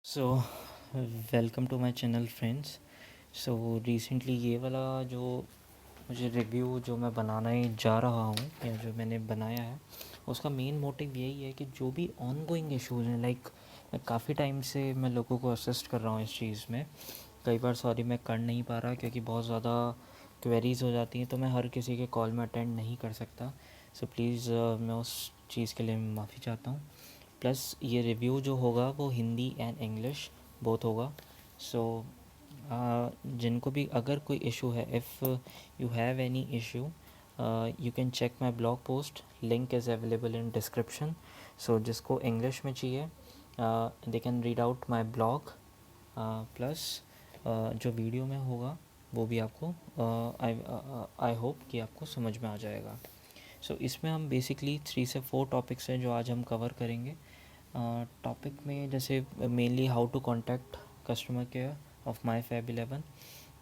So welcome to my channel friends. So recently ये वाला जो मुझे रिव्यू जो मैं बनाने जा रहा हूँ या जो मैंने बनाया है उसका मेन मोटिव यही है कि जो भी ऑनगोइंग इश्यूज़ हैं मैं काफ़ी टाइम से मैं लोगों को असिस्ट कर रहा हूँ इस चीज़ में। कई बार सॉरी मैं कर नहीं पा रहा क्योंकि बहुत ज़्यादा क्वेरीज़ हो जाती हैं तो मैं हर किसी के कॉल में अटेंड नहीं कर सकता। सो प्लीज़ मैं उस चीज़ के लिए माफ़ी चाहता हूँ। प्लस ये रिव्यू जो होगा वो हिंदी एंड इंग्लिश बोथ होगा। सो जिनको भी अगर कोई इशू है, if you have any issue you can check my blog post, link is available in description. So जिसको इंग्लिश में चाहिए they can read out my blog. Plus जो वीडियो में होगा वो भी आपको आई होप कि आपको समझ में आ जाएगा। सो इसमें हम बेसिकली 3 से 4 टॉपिक्स हैं जो आज हम कवर करेंगे। टॉपिक में जैसे mainly how to contact customer care of My Fab 11,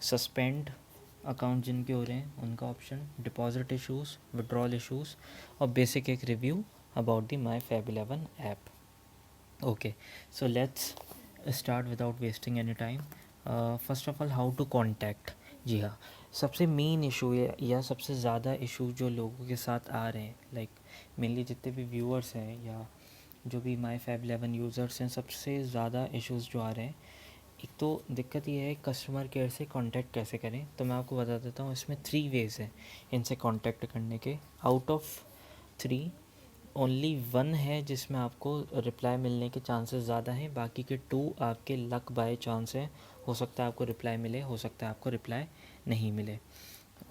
suspend account जिनके हो रहे हैं उनका option, deposit issues, withdrawal issues और बेसिक एक review about the My Fab 11 app. Okay, so let's start without wasting any time. First of all how to contact. जी हाँ, सबसे मेन इशू या सबसे ज़्यादा इशू जो लोगों के साथ आ रहे हैं, मेनली जितने भी व्यूअर्स हैं या जो भी माई फैब 11 यूज़र्स हैं, सबसे ज़्यादा इश्यूज़ जो आ रहे हैं, एक तो दिक्कत ये है कस्टमर केयर से कांटेक्ट कैसे करें। तो मैं आपको बता देता हूँ, इसमें 3 वेज़ हैं इनसे कांटेक्ट करने के। आउट ऑफ 3 ओनली 1 है जिसमें आपको रिप्लाई मिलने के चांसेस ज़्यादा हैं, बाकी के 2 आपके लक बाय चांस हैं। हो सकता है आपको रिप्लाई मिले, हो सकता है आपको रिप्लाई नहीं मिले।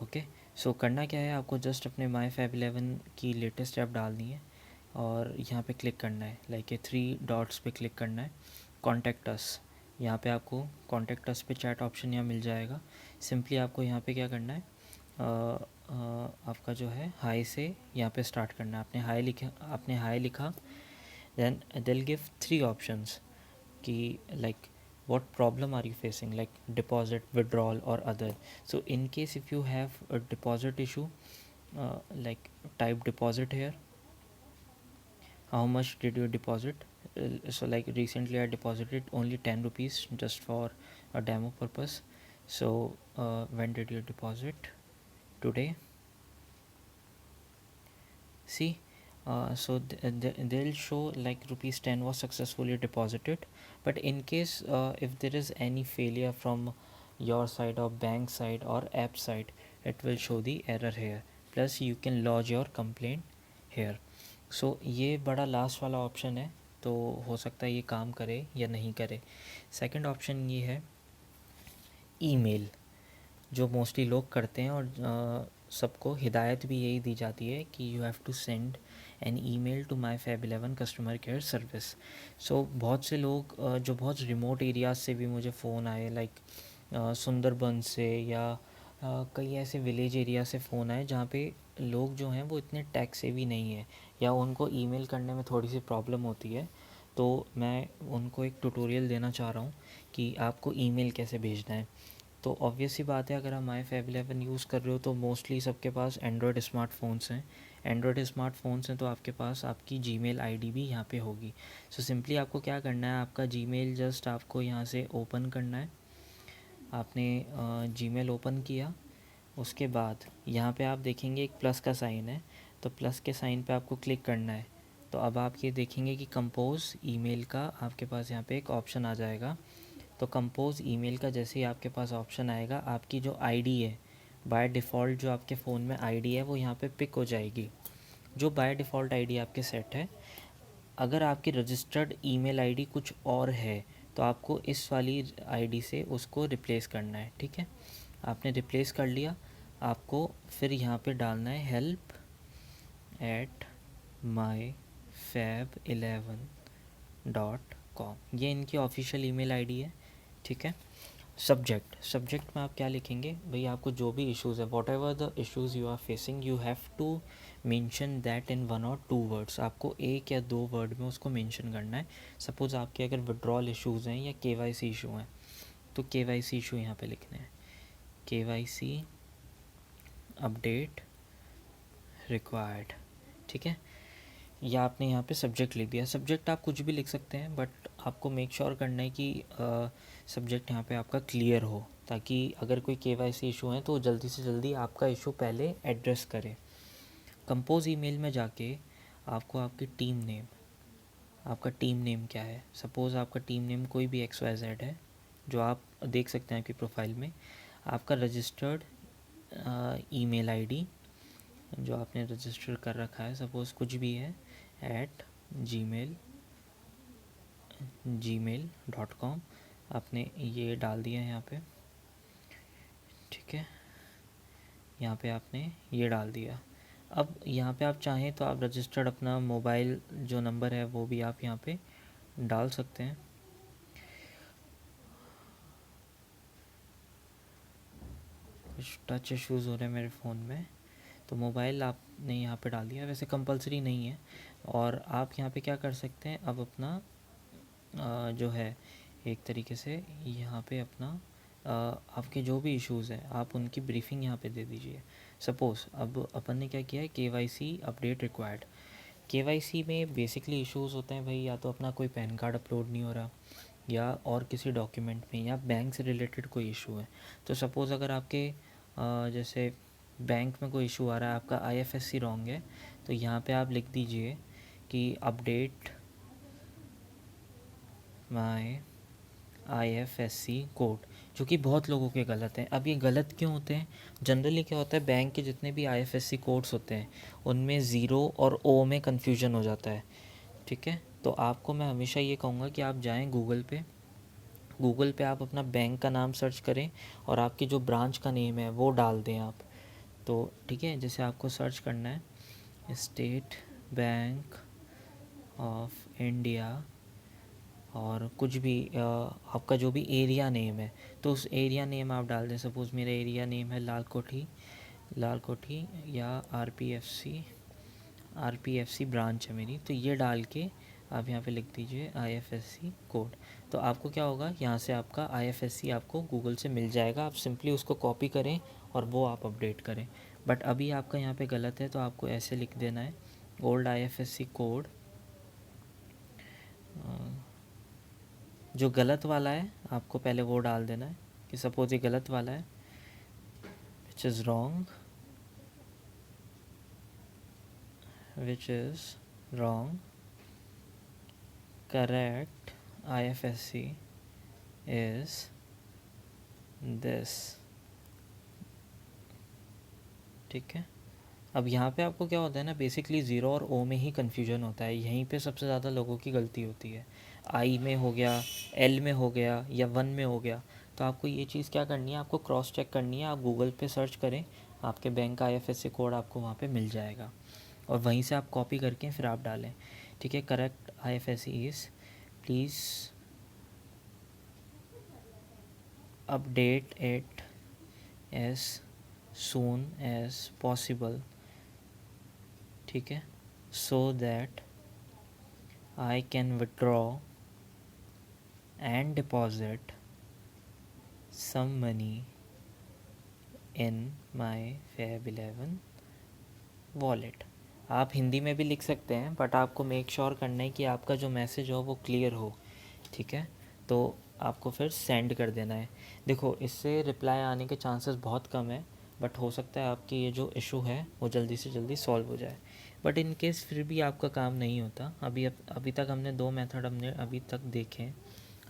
ओके, सो करना क्या है, आपको जस्ट अपने माई फैब 11 की लेटेस्ट ऐप डालनी है और यहाँ पे क्लिक करना है, ये 3 डॉट्स पे क्लिक करना है। कॉन्टैक्ट अस, यहाँ पे आपको कॉन्टैक्ट अस पे चैट ऑप्शन यहाँ मिल जाएगा। सिंपली आपको यहाँ पे क्या करना है, आपका जो है हाई से यहाँ पे स्टार्ट करना है। आपने हाई लिखा, देन दिल गिव 3 ऑप्शंस कि what problem are you facing, like deposit, withdrawal or other. So in case if you have a deposit issue, type deposit here. How much did you deposit? So recently I deposited only 10 rupees just for a demo purpose. So when did you deposit? Today. See, they'll show rupees 10 was successfully deposited. But in case if there is any failure from your side or bank side or app side, it will show the error here. Plus you can lodge your complaint here. So ये बड़ा last वाला option है, तो हो सकता है ये काम करे या नहीं करे। सेकंड ऑप्शन ये है ईमेल, जो मोस्टली लोग करते हैं और सबको हिदायत भी यही दी जाती है कि you have to send an email to My Fab 11 customer care service. So बहुत से लोग जो बहुत रिमोट एरियाज से भी मुझे फ़ोन आए, सुंदरबन से या कई ऐसे विलेज एरिया से फ़ोन आए जहाँ पे लोग जो हैं वो इतने टेक सेवी नहीं है या उनको ईमेल करने में थोड़ी सी प्रॉब्लम होती है। तो मैं उनको एक ट्यूटोरियल देना चाह रहा हूँ कि आपको ईमेल कैसे भेजना है। तो ऑब्वियस सी बात है, अगर हम माई फैब 11 यूज़ कर रहे हो तो मोस्टली सबके पास एंड्रॉयड स्मार्टफोन्स हैं। एंड्रॉयड स्मार्टफोन्स हैं तो आपके पास आपकी जीमेल आईडी भी यहाँ पे होगी। सो सिंपली आपको क्या करना है, आपका जीमेल जस्ट आपको यहाँ से ओपन करना है। आपने जीमेल ओपन किया, उसके बाद यहाँ पे आप देखेंगे एक प्लस का साइन है, तो प्लस के साइन पे आपको क्लिक करना है। तो अब आप ये देखेंगे कि कंपोज ईमेल का आपके पास यहाँ पे एक ऑप्शन आ जाएगा। तो कंपोज ईमेल का जैसे ही आपके पास ऑप्शन आएगा, आपकी जो आईडी है बाय डिफ़ॉल्ट, जो आपके फ़ोन में आईडी है वो यहाँ पे पिक हो जाएगी, जो बाय डिफ़ॉल्ट आईडी आपके सेट है। अगर आपकी रजिस्टर्ड ईमेल आईडी कुछ और है तो आपको इस वाली आईडी से उसको रिप्लेस करना है। ठीक है, आपने रिप्लेस कर लिया, आपको फिर यहाँ पे डालना है help@myfab11.com, ये इनकी ऑफिशियल ईमेल आईडी है। ठीक है, सब्जेक्ट में आप क्या लिखेंगे भाई, आपको जो भी इश्यूज़ है, whatever the issues you are facing, you have to mention that in 1 और 2 वर्ड्स। आपको 1 या 2 वर्ड में उसको मेंशन करना है। सपोज़ आपके अगर विड्रॉल इश्यूज़ हैं या केवाईसी इशू हैं तो केवाईसी इशू यहाँ पे लिखने हैं, केवाईसी अपडेट रिक्वायर्ड। ठीक है, या आपने यहाँ पे सब्जेक्ट लिख दिया। सब्जेक्ट आप कुछ भी लिख सकते हैं, बट आपको मेक श्योर करना है कि सब्जेक्ट यहाँ पे आपका क्लियर हो, ताकि अगर कोई केवाईसी इशू है तो जल्दी से जल्दी आपका इशू पहले एड्रेस करे। कंपोज ईमेल में जाके आपको आपका टीम नेम क्या है। सपोज़ आपका टीम नेम कोई भी XYZ है, जो आप देख सकते हैं आपकी प्रोफाइल में। आपका रजिस्टर्ड ईमेल आईडी जो आपने रजिस्टर कर रखा है, सपोज़ कुछ भी है, @gmail.com आपने ये डाल दिया है यहाँ पे, ठीक है। यहाँ पे आपने ये डाल दिया। अब यहाँ पे आप चाहें तो आप रजिस्टर्ड अपना मोबाइल जो नंबर है वो भी आप यहाँ पे डाल सकते हैं। कुछ टच इश्यूज़ हो रहे हैं मेरे फ़ोन में, तो मोबाइल आपने यहाँ पे डाल दिया। वैसे कंपलसरी नहीं है। और आप यहाँ पे क्या कर सकते हैं, अब अपना जो है एक तरीके से यहाँ पे अपना आपके जो भी इश्यूज़ हैं आप उनकी ब्रीफिंग यहाँ पे दे दीजिए। सपोज़ अब अपन ने क्या किया है, KYC अपडेट रिक्वायर्ड। KYC में बेसिकली इश्यूज़ होते हैं भाई, या तो अपना कोई पैन कार्ड अपलोड नहीं हो रहा, या और किसी डॉक्यूमेंट में, या बैंक से रिलेटेड कोई इशू है। तो सपोज़ अगर आपके जैसे बैंक में कोई इशू आ रहा है, आपका IFSC रॉन्ग है, तो यहाँ पे आप लिख दीजिए कि अपडेट माय IFSC कोड, जो कि बहुत लोगों के गलत हैं। अब ये गलत क्यों होते हैं? जनरली क्या होता है, बैंक के जितने भी IFSC कोड्स होते हैं उनमें ज़ीरो और ओ में कन्फ्यूजन हो जाता है, ठीक है। तो आपको मैं हमेशा ये कहूँगा कि आप जाएं गूगल पे आप अपना बैंक का नाम सर्च करें और आपकी जो ब्रांच का नेम है वो डाल दें आप। तो ठीक है, जैसे आपको सर्च करना है स्टेट बैंक ऑफ इंडिया, और कुछ भी आपका जो भी एरिया नेम है तो उस एरिया नेम आप डाल दें। सपोज़ मेरा एरिया नेम है लाल कोठी या R P F C branch है मेरी, तो ये डाल के आप यहाँ पे लिख दीजिए IFSC कोड। तो आपको क्या होगा, यहाँ से आपका IFSC आपको गूगल से मिल जाएगा। आप सिंपली उसको कॉपी करें और वो आप अपडेट करें। बट अभी आपका यहाँ पे गलत है, तो आपको ऐसे लिख देना है ओल्ड IFSC कोड। जो गलत वाला है आपको पहले वो डाल देना है कि सपोज़ ये गलत वाला है, which is wrong, correct IFSC is this, ठीक है। अब यहाँ पे आपको क्या होता है ना, बेसिकली ज़ीरो और ओ में ही कन्फ्यूजन होता है। यहीं पे सबसे ज़्यादा लोगों की गलती होती है। आई में हो गया, एल में हो गया, या वन में हो गया। तो आपको ये चीज़ क्या करनी है, आपको क्रॉस चेक करनी है। आप गूगल पे सर्च करें, आपके बैंक का IFSC कोड आपको वहाँ पे मिल जाएगा, और वहीं से आप कॉपी करके फिर आप डालें, ठीक है। Correct IFSC is, please update it as soon as possible, ठीक है, so that I can withdraw and deposit some money in my Fab11 wallet. आप हिंदी में भी लिख सकते हैं, बट आपको मेक श्योर करना है कि आपका जो मैसेज हो वो क्लियर हो, ठीक है। तो आपको फिर सेंड कर देना है। देखो, इससे रिप्लाई आने के चांसेस बहुत कम है, बट हो सकता है आपकी ये जो इशू है वो जल्दी से जल्दी सॉल्व हो जाए। बट इन केस फिर भी आपका काम नहीं होता, अभी तक हमने 2 मेथड हमने अभी तक देखे हैं।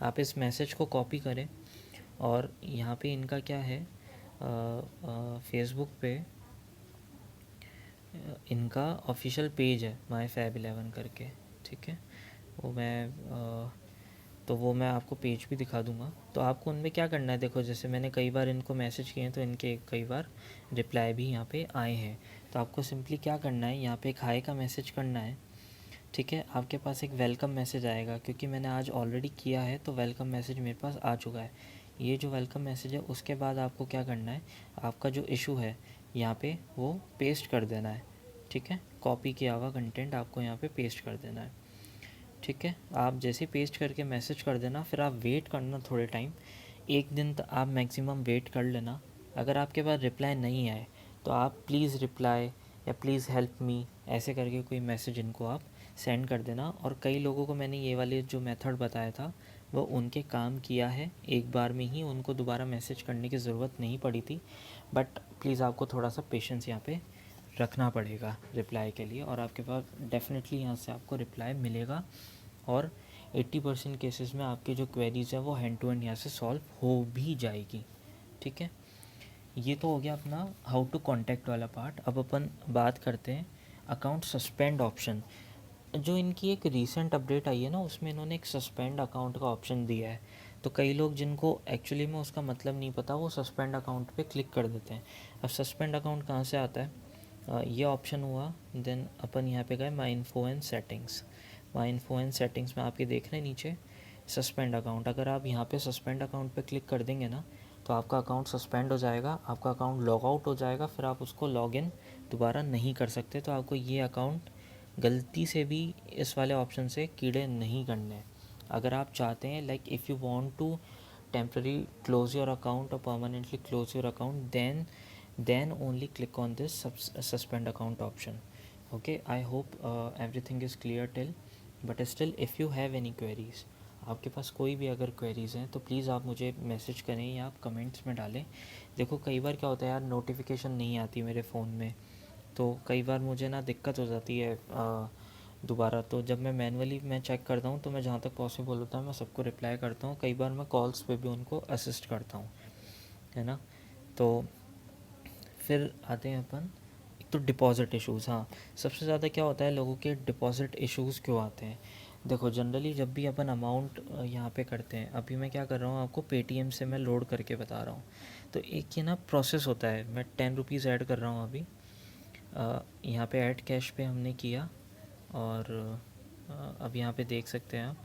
आप इस मैसेज को कॉपी करें, और यहाँ पे इनका क्या है, फेसबुक पे इनका ऑफिशियल पेज है माई फैब11 करके, ठीक है। वो मैं आपको पेज भी दिखा दूंगा। तो आपको उनमें क्या करना है, देखो जैसे मैंने कई बार इनको मैसेज किए हैं तो इनके कई बार रिप्लाई भी यहाँ पे आए हैं। तो आपको सिंपली क्या करना है, यहाँ पे एक हाई का मैसेज करना है, ठीक है। आपके पास एक वेलकम मैसेज आएगा, क्योंकि मैंने आज ऑलरेडी किया है तो वेलकम मैसेज मेरे पास आ चुका है। ये जो वेलकम मैसेज है, उसके बाद आपको क्या करना है, आपका जो इशू है यहाँ पे वो पेस्ट कर देना है, ठीक है। कॉपी किया हुआ कंटेंट आपको यहाँ पे पेस्ट कर देना है, ठीक है। आप जैसे पेस्ट करके मैसेज कर देना, फिर आप वेट करना थोड़े टाइम, एक दिन तक आप मैक्सिमम वेट कर लेना। अगर आपके पास रिप्लाई नहीं आए तो आप प्लीज़ रिप्लाई या प्लीज़ हेल्प मी ऐसे करके कोई मैसेज इनको आप सेंड कर देना। और कई लोगों को मैंने ये वाले जो मेथड बताया था वो उनके काम किया है, एक बार में ही उनको दोबारा मैसेज करने की ज़रूरत नहीं पड़ी थी। बट प्लीज़ आपको थोड़ा सा पेशेंस यहाँ पे रखना पड़ेगा रिप्लाई के लिए, और आपके पास डेफिनेटली यहाँ से आपको रिप्लाई मिलेगा। और 80% केसेस में आपके जो क्वेरीज़ है वो हैंड टू हैंड यहाँ से सॉल्व हो भी जाएगी। ठीक है, ये तो हो गया अपना हाउ टू कॉन्टैक्ट वाला पार्ट। अब अपन बात करते हैं अकाउंट सस्पेंड ऑप्शन। जो इनकी एक रीसेंट अपडेट आई है ना, उसमें इन्होंने एक सस्पेंड अकाउंट का ऑप्शन दिया है। तो कई लोग जिनको एक्चुअली में उसका मतलब नहीं पता वो सस्पेंड अकाउंट पे क्लिक कर देते हैं। अब सस्पेंड अकाउंट कहाँ से आता है, ये ऑप्शन हुआ, देन अपन यहाँ पे गए my info and settings. My info and settings में आपके देख रहे हैं नीचे सस्पेंड अकाउंट। अगर आप यहाँ पे सस्पेंड अकाउंट पे क्लिक कर देंगे ना तो आपका अकाउंट सस्पेंड हो जाएगा, आपका अकाउंट लॉग आउट हो जाएगा, फिर आप उसको लॉग इन दोबारा नहीं कर सकते। तो आपको ये अकाउंट गलती से भी इस वाले ऑप्शन से कीड़े नहीं करने हैं। अगर आप चाहते हैं like if you want to temporary close your account और permanently close your account, then only click on this suspend account option. Okay, I hope everything is clear till, but still if you have any queries, आपके पास कोई भी अगर queries हैं तो please आप मुझे message करें या आप कमेंट्स में डालें। देखो कई बार क्या होता है यार, नोटिफिकेशन नहीं आती मेरे फ़ोन में, तो कई बार मुझे ना दिक्कत हो जाती है दोबारा। तो जब मैं मैनुअली मैं चेक करता हूँ तो मैं जहाँ तक पॉसिबल होता है मैं सबको रिप्लाई करता हूँ। कई बार मैं कॉल्स पे भी उनको असिस्ट करता हूँ, है ना। तो फिर आते हैं अपन, एक तो डिपॉज़िट इश्यूज़। हाँ, सबसे ज़्यादा क्या होता है लोगों के डिपॉज़िट इश्यूज़ क्यों आते हैं। देखो जनरली जब भी अपन अमाउंट यहाँ पे करते हैं, अभी मैं क्या कर रहा हूँ आपको पेटीएम से मैं लोड करके बता रहा हूँ। तो एक ये ना प्रोसेस होता है, मैं 10 रुपीज़ ऐड कर रहा हूँ अभी यहाँ पे ऐड कैश पे हमने किया। और अब यहाँ पे देख सकते हैं आप,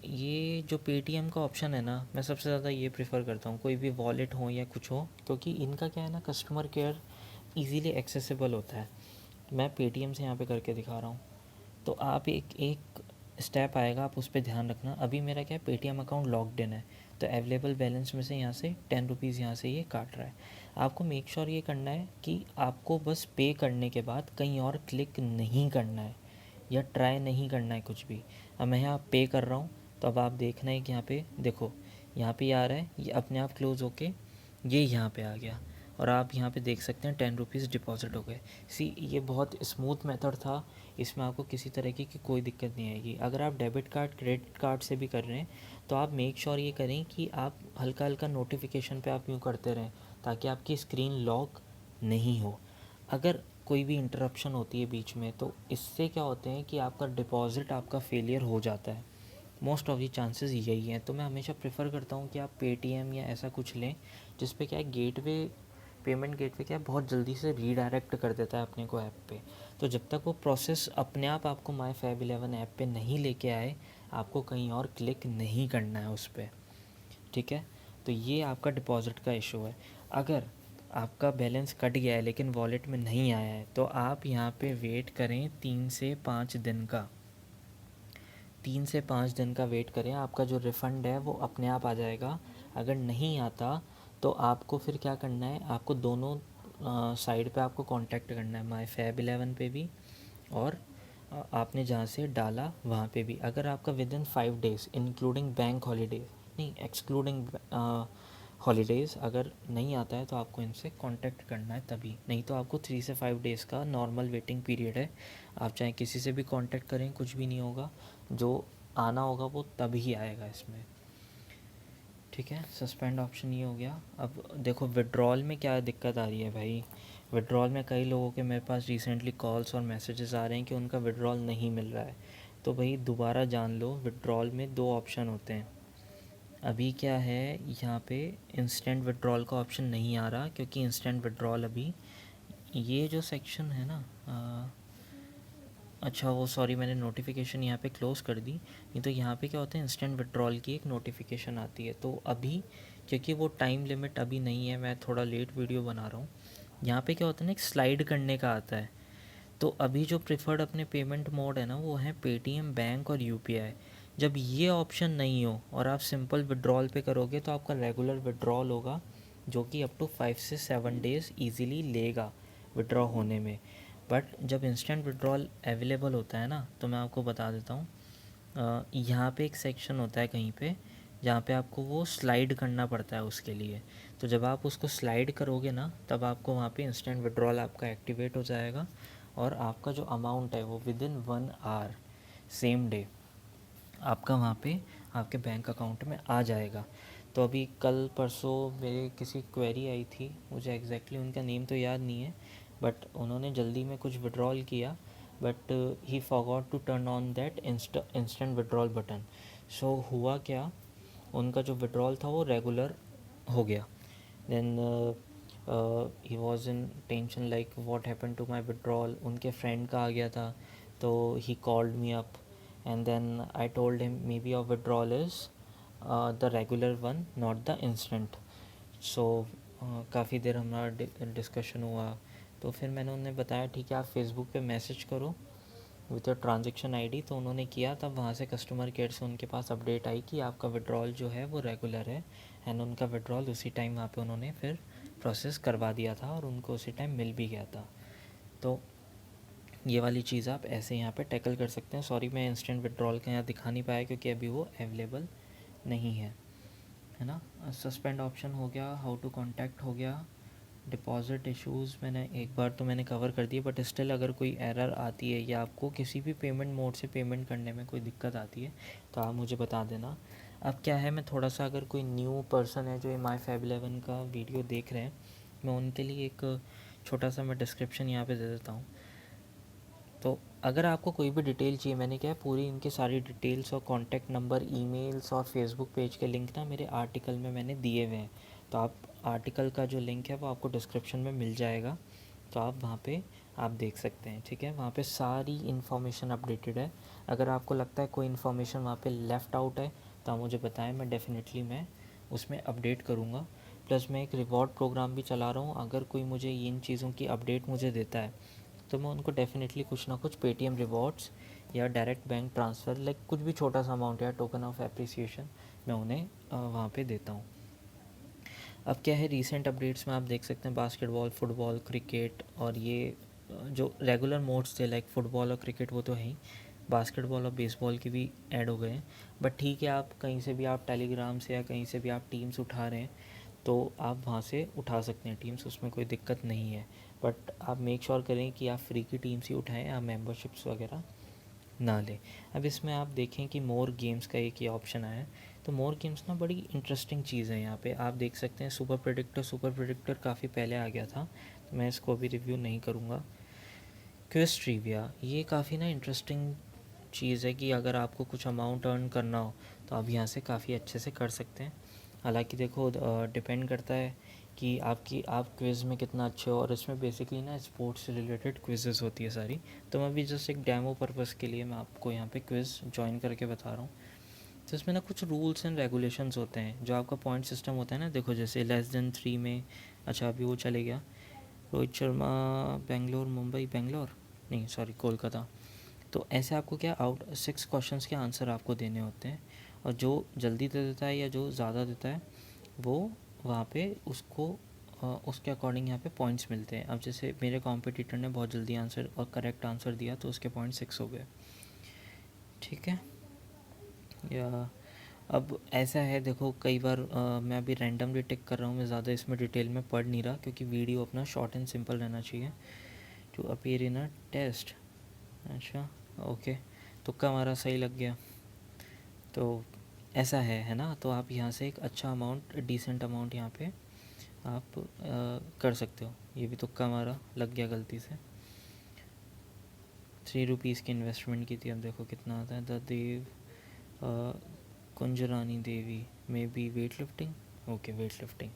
ये जो पेटीएम का ऑप्शन है ना, मैं सबसे ज़्यादा ये प्रेफर करता हूँ, कोई भी वॉलेट हो या कुछ हो, क्योंकि इनका क्या है ना कस्टमर केयर इजीली एक्सेसिबल होता है। मैं पेटीएम से यहाँ पे करके दिखा रहा हूँ, तो आप एक एक स्टेप आएगा, आप उस पर ध्यान रखना। अभी मेरा क्या है पेटीएम अकाउंट लॉक्ड इन है, तो अवेलेबल बैलेंस में से यहाँ से 10 रुपीज़ यहाँ से ये काट रहा है। आपको मेक श्योर ये करना है कि आपको बस पे करने के बाद कहीं और क्लिक नहीं करना है या ट्राई नहीं करना है कुछ भी। अब मैं यहाँ पे कर रहा हूँ, तो अब आप देखना है कि यहाँ पे देखो, यहाँ पे आ रहा है, ये अपने आप क्लोज़ होके ये यहाँ पे आ गया, और आप यहाँ पे देख सकते हैं 10 रुपीज़ डिपॉजिट हो गए। ये बहुत स्मूथ मेथड था, इसमें आपको किसी तरह की कोई दिक्कत नहीं आएगी। अगर आप डेबिट कार्ड क्रेडिट कार्ड से भी कर रहे हैं तो आप मेक श्योर ये करें कि आप हल्का हल्का नोटिफिकेशन पे आप यूँ करते रहें, ताकि आपकी स्क्रीन लॉक नहीं हो। अगर कोई भी इंटरप्शन होती है बीच में तो इससे क्या होते हैं कि आपका डिपॉज़िट आपका फेलियर हो जाता है। मोस्ट ऑफ दी चांसेस यही हैं। तो मैं हमेशा प्रेफर करता हूँ कि आप पेटीएम या ऐसा कुछ लें जिस पे क्या है गेटवे, पेमेंट गेटवे क्या है बहुत जल्दी से रीडायरेक्ट कर देता है अपने को ऐप पे। तो जब तक वो प्रोसेस अपने आप आपको माई फैब 11 ऐप पे नहीं लेके आए, आपको कहीं और क्लिक नहीं करना है उस पर। ठीक है, तो ये आपका डिपॉज़िट का इशू है। अगर आपका बैलेंस कट गया है लेकिन वॉलेट में नहीं आया है, तो आप यहाँ पे वेट करें 3 से 5 दिन का। 3 से 5 दिन का वेट करें, आपका जो रिफ़ंड है वो अपने आप आ जाएगा। अगर नहीं आता तो आपको फिर क्या करना है, आपको दोनों साइड पे आपको कांटेक्ट करना है, माई फैब 11 पे भी और आपने जहाँ से डाला वहाँ पे भी। अगर आपका with in 5 days including bank holidays, नहीं एक्सक्लूडिंग हॉलीडेज़ अगर नहीं आता है तो आपको इनसे कांटेक्ट करना है तभी। नहीं तो आपको 3 से 5 डेज़ का नॉर्मल वेटिंग पीरियड है। आप चाहे किसी से भी कांटेक्ट करें कुछ भी नहीं होगा, जो आना होगा वो तभी आएगा इसमें। ठीक है, सस्पेंड ऑप्शन ये हो गया। अब देखो विड्रॉल में क्या दिक्कत आ रही है भाई। विड्रॉल में कई लोगों के मेरे पास रिसेंटली कॉल्स और मैसेजेस आ रहे हैं कि उनका विड्रॉल नहीं मिल रहा है। तो भाई दोबारा जान लो, विड्रॉल में 2 ऑप्शन होते हैं। अभी क्या है यहाँ पे इंस्टेंट विड्रॉल का ऑप्शन नहीं आ रहा, क्योंकि इंस्टेंट विड्रॉल अभी ये जो सेक्शन है ना अच्छा वो सॉरी मैंने नोटिफिकेशन यहाँ पे क्लोज़ कर दी। नहीं तो यहाँ पे क्या होता है इंस्टेंट विड्रॉल की एक नोटिफिकेशन आती है। तो अभी क्योंकि वो टाइम लिमिट अभी नहीं है, मैं थोड़ा लेट वीडियो बना रहा हूँ, यहाँ पे क्या होता है ना एक स्लाइड करने का आता है। तो अभी जो प्रेफर्ड अपने पेमेंट मोड है ना वो है पेटीएम, बैंक और यूपीआई। जब ये ऑप्शन नहीं हो और आप सिंपल विड्रॉल पे करोगे तो आपका रेगुलर विड्रॉल होगा, जो कि अप टू 5 से 7 डेज़ ईज़िली लेगा विड्रॉ होने में। बट जब इंस्टेंट विड्रॉल अवेलेबल होता है ना, तो मैं आपको बता देता हूँ, यहाँ पे एक सेक्शन होता है कहीं पे जहाँ पे आपको वो स्लाइड करना पड़ता है उसके लिए। तो जब आप उसको स्लाइड करोगे ना, तब आपको वहाँ पे इंस्टेंट विड्रॉल आपका एक्टिवेट हो जाएगा और आपका जो अमाउंट है वो within 1 hour same day आपका वहाँ पे आपके बैंक अकाउंट में आ जाएगा। तो अभी कल परसों मेरे किसी क्वेरी आई थी, मुझे एग्जैक्टली उनका नेम तो याद नहीं है, बट उन्होंने जल्दी में कुछ विड्रॉल किया, but he forgot to turn on that instant withdrawal button. So हुआ क्या, उनका जो विड्रॉल था वो रेगुलर हो गया। Then he was in tension like what happen to my withdrawal. उनके फ्रेंड का आ गया था, तो he called me up and then I told him maybe your withdrawal is the regular one, not the instant. So काफ़ी देर हमारा discussion हुआ, तो फिर मैंने उन्हें बताया ठीक है आप फेसबुक पे मैसेज करो विथ योर ट्रांजेक्शन आईडी। तो उन्होंने किया, तब वहाँ से कस्टमर केयर से उनके पास अपडेट आई कि आपका विड्रॉल जो है वो रेगुलर है, एंड उनका विड्रॉल उसी टाइम वहाँ पे उन्होंने फिर प्रोसेस करवा दिया था और उनको उसी टाइम मिल भी गया था। तो ये वाली चीज़ आप ऐसे यहाँ पे टैकल कर सकते हैं। सॉरी मैं इंस्टेंट विड्रॉल का यहाँ दिखा नहीं पाया क्योंकि अभी वो अवेलेबल नहीं है ना। सस्पेंड ऑप्शन हो गया, हाउ टू कॉन्टैक्ट हो गया, डिपॉजिट इश्यूज़ मैंने एक बार तो मैंने कवर कर दिए, बट स्टिल अगर कोई एरर आती है या आपको किसी भी पेमेंट मोड से पेमेंट करने में कोई दिक्कत आती है तो आप मुझे बता देना। अब क्या है, मैं थोड़ा सा, अगर कोई न्यू पर्सन है जो माई फाइव 11 का वीडियो देख रहे हैं, मैं उनके लिए एक छोटा सा मैं डिस्क्रिप्शन यहाँ पे दे देता हूँ। तो अगर आपको कोई भी डिटेल चाहिए, मैंने क्या है पूरी इनकी सारी डिटेल्स और कॉन्टैक्ट नंबर, ईमेल्स और फेसबुक पेज के लिंक ना मेरे आर्टिकल में मैंने दिए हुए हैं। तो आप आर्टिकल का जो लिंक है वो आपको डिस्क्रिप्शन में मिल जाएगा, तो आप वहाँ पे आप देख सकते हैं। ठीक है, वहाँ पे सारी इन्फॉर्मेशन अपडेटेड है। अगर आपको लगता है कोई इन्फॉर्मेशन वहाँ पे लेफ़्ट आउट है तो आप मुझे बताएं, मैं उसमें अपडेट करूँगा। प्लस मैं एक रिवॉर्ड प्रोग्राम भी चला रहा हूँ, अगर कोई मुझे इन चीज़ों की अपडेट मुझे देता है तो मैं उनको डेफिनेटली कुछ ना कुछ पेटीएम रिवॉर्ड्स या डायरेक्ट बैंक ट्रांसफ़र, लाइक कुछ भी छोटा सा अमाउंट या टोकन ऑफ एप्रिसिएशन मैं उन्हें वहाँ पे देता हूँ। अब क्या है, रीसेंट अपडेट्स में आप देख सकते हैं बास्केटबॉल, फुटबॉल, क्रिकेट, और ये जो रेगुलर मोड्स थे लाइक फुटबॉल और क्रिकेट वो तो है ही, बास्केटबॉल और बेसबॉल की भी ऐड हो गए हैं। बट ठीक है, आप कहीं से भी आप टेलीग्राम से या कहीं से भी आप टीम्स उठा रहे हैं तो आप वहाँ से उठा सकते हैं टीम्स, उसमें कोई दिक्कत नहीं है। बट आप मेक श्योर करें कि आप फ्री की टीम्स ही उठाएं, आप मेंबरशिप्स वगैरह ना लें। अब इसमें आप देखें कि मोर गेम्स का एक ये ऑप्शन आया है, तो मोर गेम्स ना बड़ी इंटरेस्टिंग चीज़ है। यहाँ पे आप देख सकते हैं सुपर प्रेडिक्टर काफ़ी पहले आ गया था, तो मैं इसको अभी रिव्यू नहीं करूँगा। क्विज ट्रिविया, ये काफ़ी ना इंटरेस्टिंग चीज़ है कि अगर आपको कुछ अमाउंट अर्न करना हो तो आप यहाँ से काफ़ी अच्छे से कर सकते हैं। हालांकि देखो डिपेंड करता है कि आप क्विज़ में कितना अच्छे हो, और इसमें बेसिकली ना स्पोर्ट्स से रिलेटेड क्विज़ेस होती है सारी। तो मैं भी जस्ट एक डेमो पर्पज़ के लिए मैं आपको यहाँ पे क्विज़ ज्वाइन करके बता रहा हूँ। तो इसमें ना कुछ रूल्स एंड रेगुलेशंस होते हैं, जो आपका पॉइंट सिस्टम होता है ना, देखो जैसे <3 में, अच्छा अभी वो चले गया, रोहित शर्मा बेंगलोर, मुंबई बेंगलोर, नहीं सॉरी कोलकाता। तो ऐसे आपको क्या 6 क्वेश्चंस के आंसर आपको देने होते हैं, और जो जल्दी दे देता है या जो ज़्यादा देता है वो वहाँ पे उसको उसके अकॉर्डिंग यहाँ पे पॉइंट्स मिलते हैं। अब जैसे मेरे कॉम्पिटिटर ने बहुत जल्दी आंसर और करेक्ट आंसर दिया तो उसके पॉइंट 6 हो गए। ठीक है, या अब ऐसा है, देखो कई बार मैं अभी रैंडमली टिक कर रहा हूँ, मैं ज़्यादा इसमें डिटेल में पढ़ नहीं रहा क्योंकि वीडियो अपना शॉर्ट एंड सिंपल रहना चाहिए। To appear in a test, अच्छा ओके, तुक्का हमारा सही लग गया। तो ऐसा है ना, तो आप यहाँ से एक अच्छा अमाउंट, डिसेंट अमाउंट यहाँ पे आप कर सकते हो। ये भी तुक्का हमारा लग गया गलती से, 3 रुपीज़ की इन्वेस्टमेंट की थी। अब देखो कितना आता है। The Dev Kunjarani Devi may be weightlifting, okay weightlifting.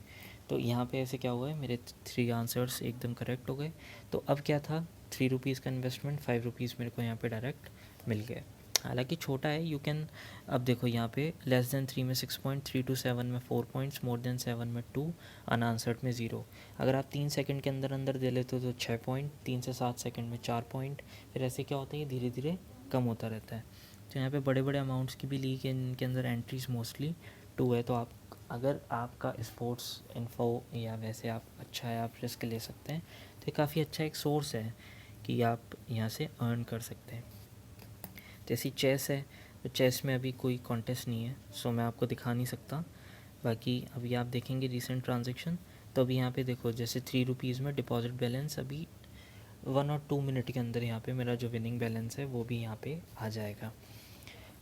तो यहाँ पे ऐसे क्या हुआ है, मेरे 3 आंसर्स एकदम करेक्ट हो गए। तो अब क्या था, 3 रुपीज़ का इन्वेस्टमेंट, 5 रुपीज़ मेरे को यहाँ पे डायरेक्ट मिल गए। हालांकि छोटा है, यू कैन, अब देखो यहाँ पे <3 में 6.327 में 4 पॉइंट्स, मोर देन 7 में 2, अनआंसर्ड में 0। अगर आप 3 सेकंड के अंदर अंदर दे लेते हो तो 6 पॉइंट, 3 से 7 सेकंड में 4 पॉइंट। फिर ऐसे क्या होता है, ये धीरे धीरे कम होता रहता है। तो यहाँ पे बड़े बड़े अमाउंट्स की भी ली है, इनके अंदर एंट्रीज मोस्टली 2 है। तो आप, अगर आपका स्पोर्ट्स इन्फो या वैसे आप अच्छा है, आप रिस्क ले सकते हैं, तो ये काफ़ी अच्छा एक सोर्स है कि आप यहाँ से अर्न कर सकते हैं। जैसी चेस है, तो चेस में अभी कोई कॉन्टेस्ट नहीं है, सो मैं आपको दिखा नहीं सकता। बाकी अभी आप देखेंगे रिसेंट ट्रांजेक्शन, तो अभी यहाँ पे देखो जैसे 3 रुपीज़ में डिपॉजिट बैलेंस अभी 1 और 2 मिनट के अंदर यहाँ पे मेरा जो विनिंग बैलेंस है वो भी यहाँ पे आ जाएगा।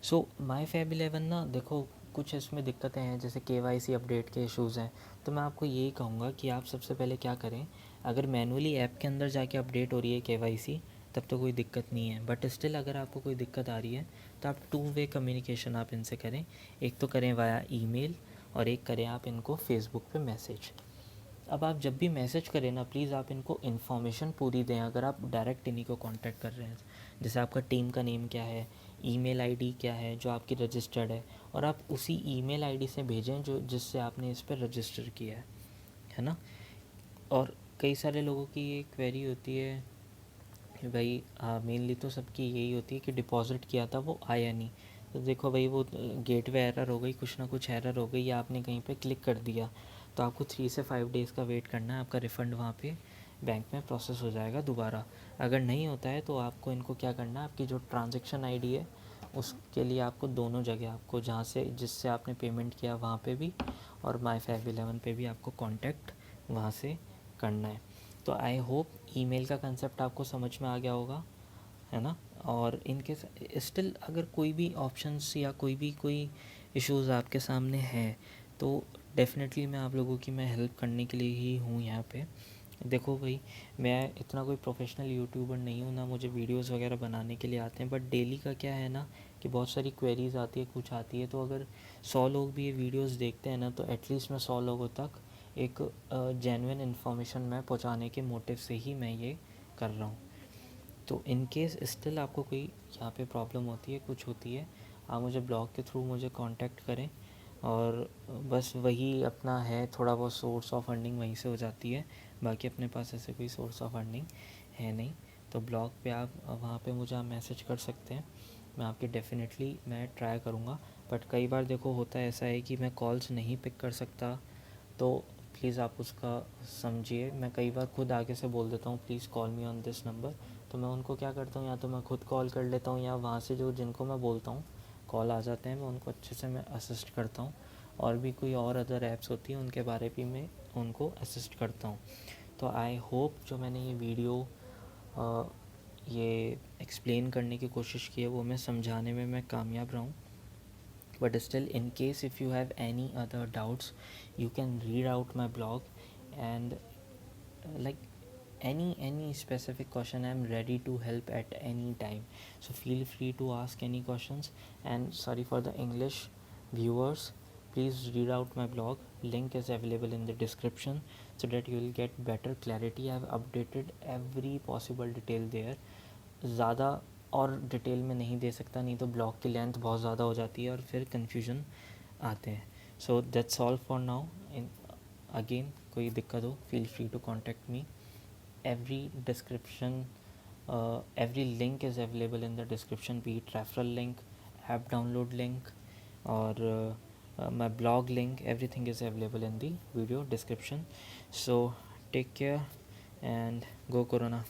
सो MyFab11 ना देखो कुछ इसमें दिक्कतें हैं, जैसे KYC अपडेट के इश्यूज़ हैं। तो मैं आपको यही कहूँगा कि आप सबसे पहले क्या करें, अगर मैनुअली ऐप के अंदर जाके अपडेट हो रही है KYC तब तो कोई दिक्कत नहीं है, बट स्टिल अगर आपको कोई दिक्कत आ रही है तो आप 2 वे कम्युनिकेशन आप इनसे करें। एक तो करें वाया ईमेल और एक करें आप इनको फेसबुक पे मैसेज। अब आप जब भी मैसेज करें ना, प्लीज़ आप इनको इन्फॉर्मेशन पूरी दें। अगर आप डायरेक्ट इन्हीं को कांटेक्ट कर रहे हैं, जैसे आपका टीम का नेम क्या है, ईमेल आईडी क्या है जो आपकी रजिस्टर्ड है, और आप उसी ईमेल आईडी से भेजें जो जिससे आपने इस पर रजिस्टर किया है ना। और कई सारे लोगों की ये क्वेरी होती है कि भाई मेनली तो सबकी यही होती है कि डिपॉजिट किया था वो आया नहीं। तो देखो भाई वो गेटवे एरर हो गई, कुछ ना कुछ एरर हो गई, या आपने कहीं पे क्लिक कर दिया, तो आपको 3 से 5 डेज़ का वेट करना है। आपका रिफ़ंड वहाँ पे बैंक में प्रोसेस हो जाएगा दोबारा। अगर नहीं होता है तो आपको इनको क्या करना है, आपकी जो ट्रांजेक्शन आईडी है उसके लिए आपको दोनों जगह, आपको जहाँ से जिससे आपने पेमेंट किया वहाँ पे भी और MyFab11 पे भी आपको कांटेक्ट वहाँ से करना है। तो आई होप ईमेल का कंसेप्ट आपको समझ में आ गया होगा, है ना। और इनके स्टिल अगर कोई भी ऑप्शंस या कोई इश्यूज़ आपके सामने हैं तो डेफ़िनेटली मैं आप लोगों की मैं हेल्प करने के लिए ही हूँ यहाँ पे। देखो भाई, मैं इतना कोई प्रोफेशनल यूट्यूबर नहीं हूँ, ना मुझे वीडियोस वगैरह बनाने के लिए आते हैं, बट डेली का क्या है ना कि बहुत सारी क्वेरीज़ आती है, कुछ आती है। तो अगर 100 लोग भी ये वीडियोस देखते हैं ना, तो एटलीस्ट मैं 100 लोगों तक एक जेन्युइन इन्फॉर्मेशन मैं पहुँचाने के मोटिव से ही मैं ये कर रहा हूँ। तो इन केस स्टिल आपको कोई यहाँ पे प्रॉब्लम होती है, कुछ होती है, आप मुझे ब्लॉग के थ्रू मुझे कांटेक्ट करें। और बस वही अपना है, थोड़ा बहुत सोर्स ऑफ अर्निंग वहीं से हो जाती है, बाकी अपने पास ऐसे कोई सोर्स ऑफ अर्निंग है नहीं। तो ब्लॉग पे आप वहाँ पे मुझे आप मैसेज कर सकते हैं, मैं आपकी डेफिनेटली मैं ट्राई करूँगा। बट कई बार देखो होता है ऐसा है कि मैं कॉल्स नहीं पिक कर सकता, तो प्लीज़ आप उसका समझिए। मैं कई बार खुद आगे से बोल देता हूँ please call me on this number, तो मैं उनको क्या करता हूँ, या तो मैं खुद कॉल कर लेता हूँ या वहाँ से जो जिनको मैं बोलता हूँ कॉल आ जाते हैं, मैं उनको अच्छे से मैं असिस्ट करता हूँ। और भी कोई और अदर ऐप्स होती हैं उनके बारे भी मैं उनको असिस्ट करता हूँ। तो आई होप जो मैंने ये वीडियो ये एक्सप्लेन करने की कोशिश की है वो मैं समझाने में मैं कामयाब रहा हूँ। But still, in case if you have any other doubts, you can read out my blog, and like any specific question, I'm ready to help at any time. So feel free to ask any questions. And sorry for the English viewers, please read out my blog. Link is available in the description so that you will get better clarity. I've updated every possible detail there. ज़्यादा और detail में नहीं दे सकता, नहीं तो blog की length बहुत ज़्यादा हो जाती है और फिर कन्फ्यूजन आते हैं। So that's all for now. In again कोई दिक्कत हो, feel free to contact me. Every description every link is available in the description, be it referral link, app download link, or my blog link. Everything is available in the video description. So take care and go Corona.